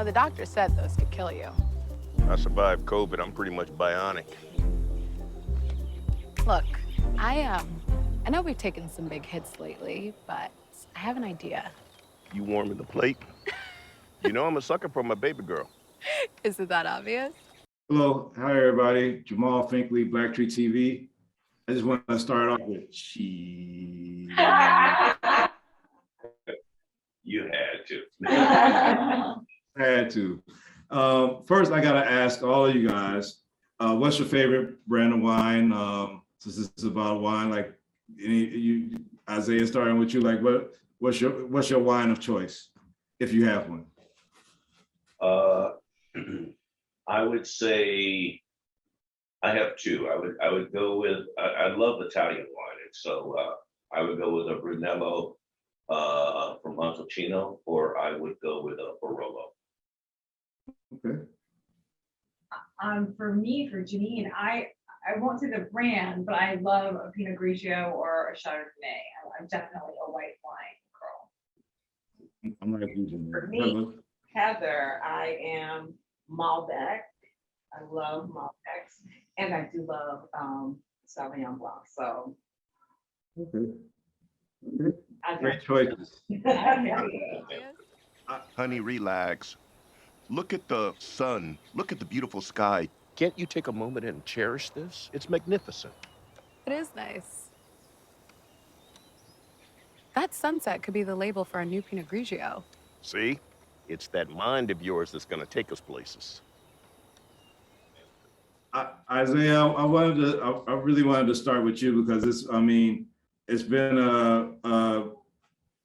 the doctor said those could kill you. I survived COVID. I'm pretty much bionic. Look, I know we've taken some big hits lately, but I have an idea. You warming the plate? You know I'm a sucker for my baby girl. Isn't that obvious? Hello, hi everybody. Jamal Finkley, Black Tree TV. I just want to start off with cheese. You had to. Had to. First, I gotta ask all of you guys, what's your favorite brand of wine? Since this is about wine, like Isiah, starting with you, like what's your wine of choice, if you have one? I would say I have two. I would go with I love Italian wine, and so I would go with a Brunello from Montalcino, or I would go with a Barolo. Okay. For me, for Janine, I won't say the brand, but I love a Pinot Grigio or a Chardonnay. I'm definitely a white wine girl. I'm like you, Janine. For me, Heather, I am Malbec. I love Malbecs, and I do love Sauvignon Blanc. So, Okay. Great choices. Honey, relax. Look at the sun. Look at the beautiful sky. Can't you take a moment and cherish this? It's magnificent. It is nice. That sunset could be the label for a new Pinot Grigio. See? It's that mind of yours that's going to take us places. Isiah, I really wanted to start with you because it's been a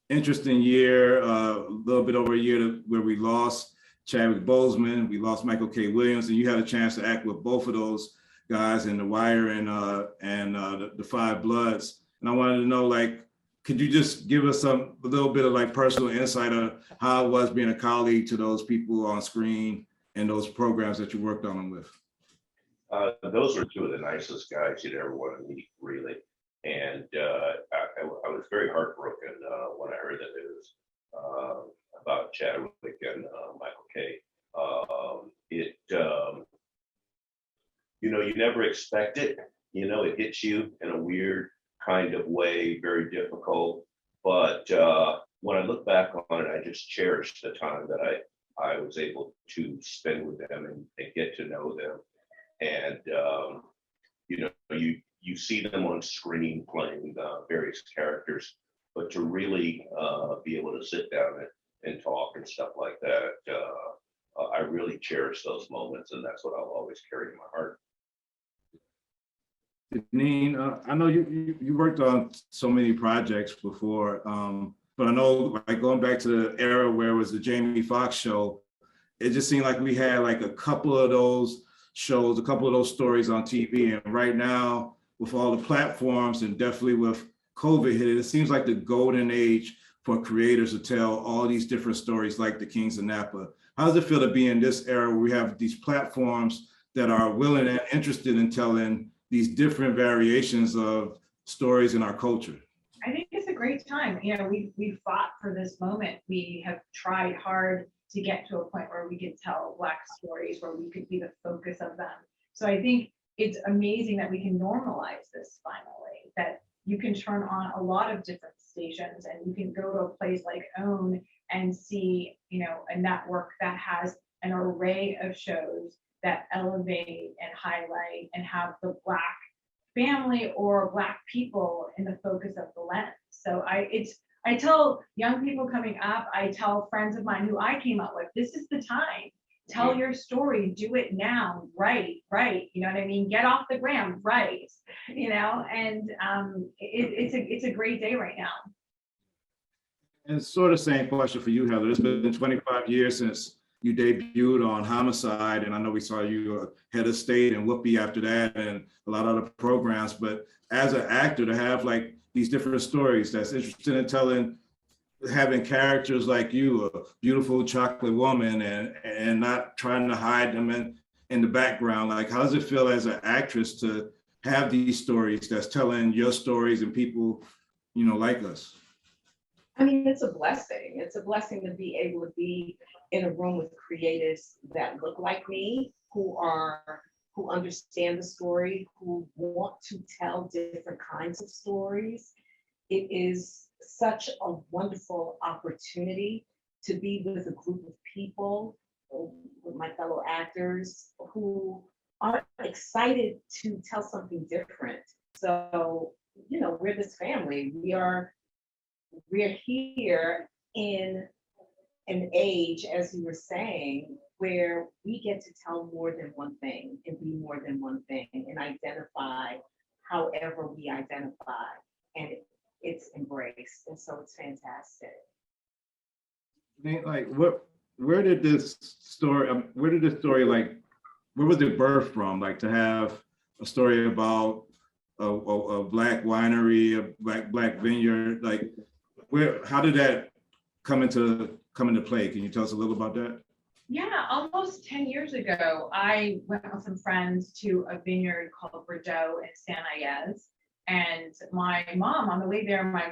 interesting year, a little bit over a year where we lost Chadwick Boseman, we lost Michael K. Williams, and you had a chance to act with both of those guys in The Wire and the Five Bloods. And I wanted to know, like, could you just give us a little bit of like personal insight on how it was being a colleague to those people on screen and those programs that you worked on them with? Those are two of the nicest guys you'd ever want to meet, really. And I was very heartbroken when I heard the news about Chadwick and Michael K. You never expect it. It hits you in a weird kind of way, very difficult. But when I look back on it, I just cherish the time that I was able to spend with them and get to know them. And you see them on screen playing various characters, but to really be able to sit down and talk and stuff like that, I really cherish those moments, and that's what I'll always carry in my heart. Janine, I know you worked on so many projects before, but I know, like, going back to the era where it was the Jamie Foxx show, it just seemed like we had like a couple of those shows, a couple of those stories on TV. And right now, with all the platforms and definitely with COVID hit, it seems like the golden age for creators to tell all these different stories like the Kings of Napa. How does it feel to be in this era where we have these platforms that are willing and interested in telling these different variations of stories in our culture? I think it's a great time. We fought for this moment. We have tried hard to get to a point where we could tell Black stories, where we could be the focus of them. So I think it's amazing that we can normalize this finally, that you can turn on a lot of different stations and you can go to a place like OWN and see, a network that has an array of shows that elevate and highlight and have the Black family or Black people in the focus of the lens. So I tell young people coming up, I tell friends of mine who I came up with, this is the time. Tell your story, do it now, right, you know what I mean? Get off the gram, right, and it's a great day right now. And it's sort of the same question for you, Heather. It's been 25 years since you debuted on Homicide, and I know we saw you Head of State and Whoopi after that, and a lot of other programs. But as an actor, to have like these different stories that's interested in telling, having characters like you, a beautiful chocolate woman, and not trying to hide them in the background. Like, how does it feel as an actress to have these stories that's telling your stories and people, like us? I mean, it's a blessing. It's a blessing to be able to be in a room with creatives that look like me, who understand the story, who want to tell different kinds of stories. It is such a wonderful opportunity to be with a group of people, with my fellow actors who are excited to tell something different. So, you know, we're this family. We're here in an age, as you were saying, where we get to tell more than one thing and be more than one thing and identify however we identify, and it's embraced. And so it's fantastic. Like, where did this story, where was it birthed from? Like, to have a story about a Black winery, a Black vineyard, like, how did that come into play? Can you tell us a little about that? Yeah, almost 10 years ago, I went with some friends to a vineyard called Bridgette in San Ynez. And my mom, on the way there, I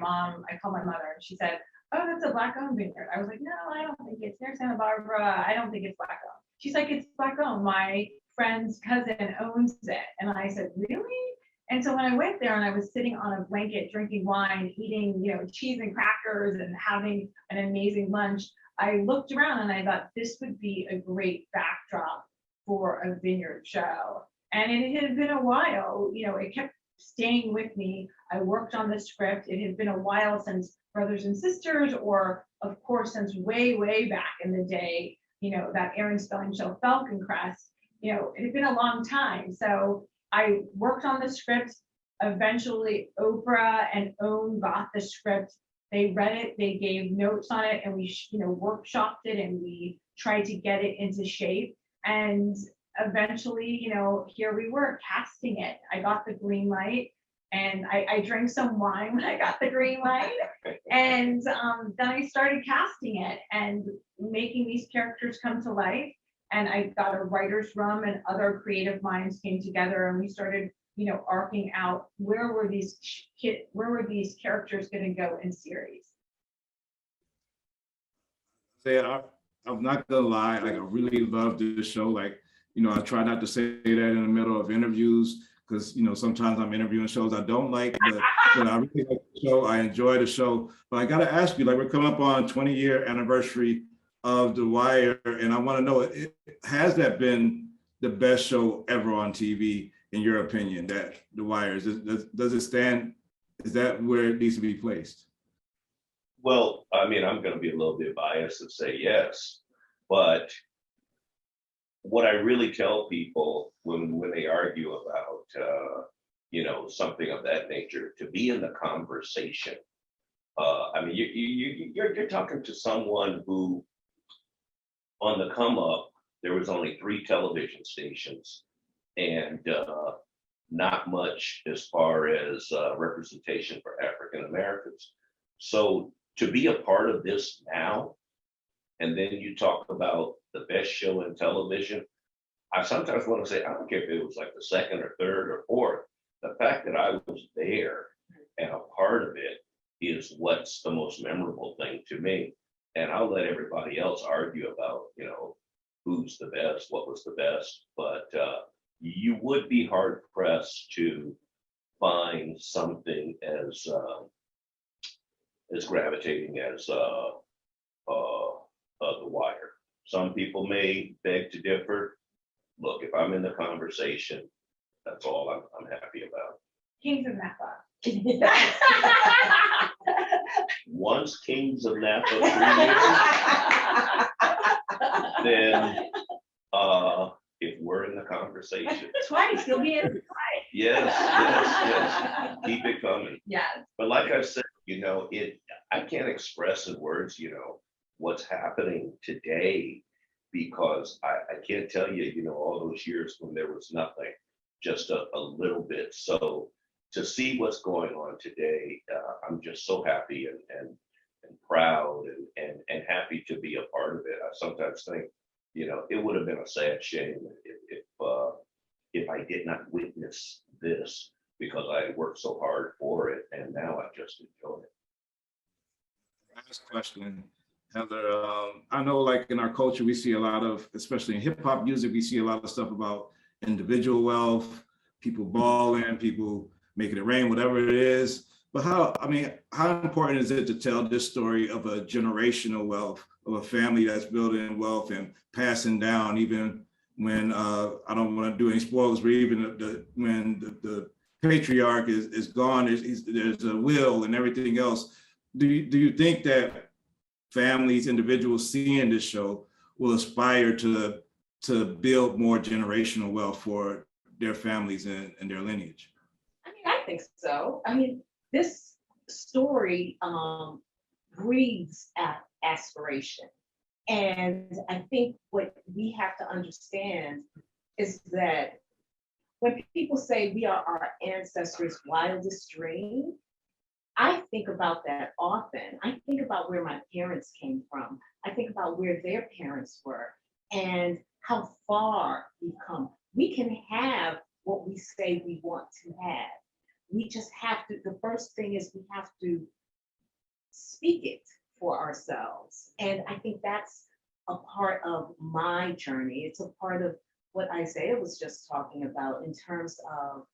called my mother and she said, "Oh, that's a Black-owned vineyard." I was like, "No, I don't think it's near Santa Barbara. I don't think it's Black-owned." She's like, "It's Black-owned. My friend's cousin owns it." And I said, "Really?" And so when I went there and I was sitting on a blanket, drinking wine, eating, cheese and crackers and having an amazing lunch, I looked around and I thought this would be a great backdrop for a vineyard show. And it had been a while, it kept staying with me. I worked on the script. It had been a while since Brothers and Sisters, or of course, since way, way back in the day, that Aaron Spelling show, Falcon Crest. It had been a long time. So I worked on the script. Eventually, Oprah and Own got the script. They read it, they gave notes on it, and we, workshopped it, and we tried to get it into shape. And eventually, here we were casting it. I got the green light, and I drank some wine when I got the green light. And then I started casting it and making these characters come to life. And I got a writer's room, and other creative minds came together, and we started arcing out where were these characters going to go in series. I'm not gonna lie, like, I really love this show. Like, I try not to say that in the middle of interviews, because sometimes I'm interviewing shows I don't like, but I really like the show. I enjoy the show. But I gotta ask you, like, we're coming up on 20-year anniversary of The Wire, and I want to know, has that been the best show ever on TV? In your opinion, that The Wire, does it stand? Is that where it needs to be placed? Well, I mean, I'm going to be a little bit biased and say yes, but what I really tell people when they argue about, something of that nature, to be in the conversation. I mean, you're talking to someone who, on the come up, there was only 3 television stations, and not much as far as representation for African Americans. So to be a part of this now, and then you talk about the best show in television, I sometimes want to say, I don't care if it was like the 2nd or 3rd or 4th. The fact that I was there and a part of it is what's the most memorable thing to me. And I'll let everybody else argue about, who's the best, what was the best, but you would be hard pressed to find something as gravitating as The Wire. Some people may beg to differ. Look, if I'm in the conversation, that's all I'm happy about. Kings of Napa. Once Kings of Napa 3 years, then if we're in the conversation. Twice, you'll be in twice. Yes. Keep it coming. Yes. But like I said, I can't express in words, what's happening today, because I can't tell you, all those years when there was nothing, just a little bit. So to see what's going on today, I'm just so happy and proud and happy to be a part of it. I sometimes think, it would have been a sad shame if I did not witness this, because I worked so hard for it, and now I just enjoy it. last question, Heather. I know like in our culture, we see a lot of, especially in hip hop music, we see a lot of stuff about individual wealth, people balling, people making it rain, whatever it is. But how important is it to tell this story of a generational wealth, of a family that's building wealth and passing down, even when, I don't want to do any spoilers, but even when the patriarch is gone, there's a will and everything else. Do you think that families, individuals seeing this show will aspire to build more generational wealth for their families and their lineage? I mean, I think so. I mean, this story breeds aspiration. And I think what we have to understand is that when people say we are our ancestors' wildest dream, I think about that often. I think about where my parents came from. I think about where their parents were and how far we've come. We can have what we say we want to have. We just have to, the first thing is we have to speak it for ourselves. And I think that's a part of my journey. It's a part of what Isiah was just talking about in terms of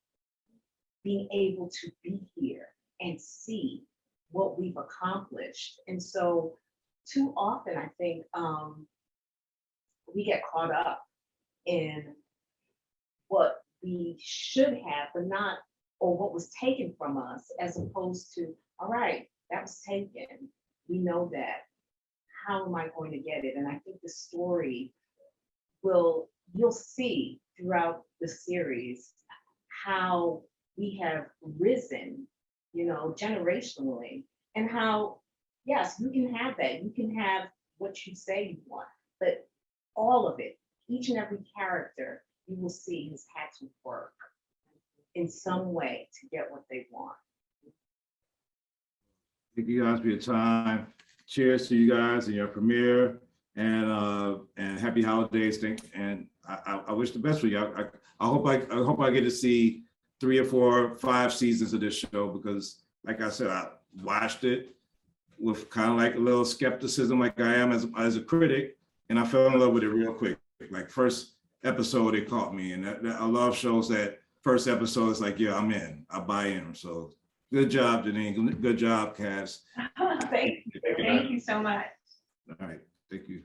being able to be here and see what we've accomplished. And so too often, I think we get caught up in what we should have, but not, or what was taken from us, as opposed to, all right, that was taken. We know that. How am I going to get it? And I think the story you'll see throughout the series how we have risen, generationally, and how, yes, you can have that. You can have what you say you want, but all of it, each and every character, you will see has had to work in some way to get what they want. Thank you guys for your time. Cheers to you guys and your premiere, and happy holidays. And I wish the best for you. I hope I get to see 3 or 4 or 5 seasons of this show, because like I said, I watched it with kind of like a little skepticism, like I am as a critic, and I fell in love with it real quick. Like first episode, it caught me, and I love shows that first episode is like, yeah, I'm in, I buy in. So good job, Janine. Good job, Cass. Thank you so much. All right, thank you.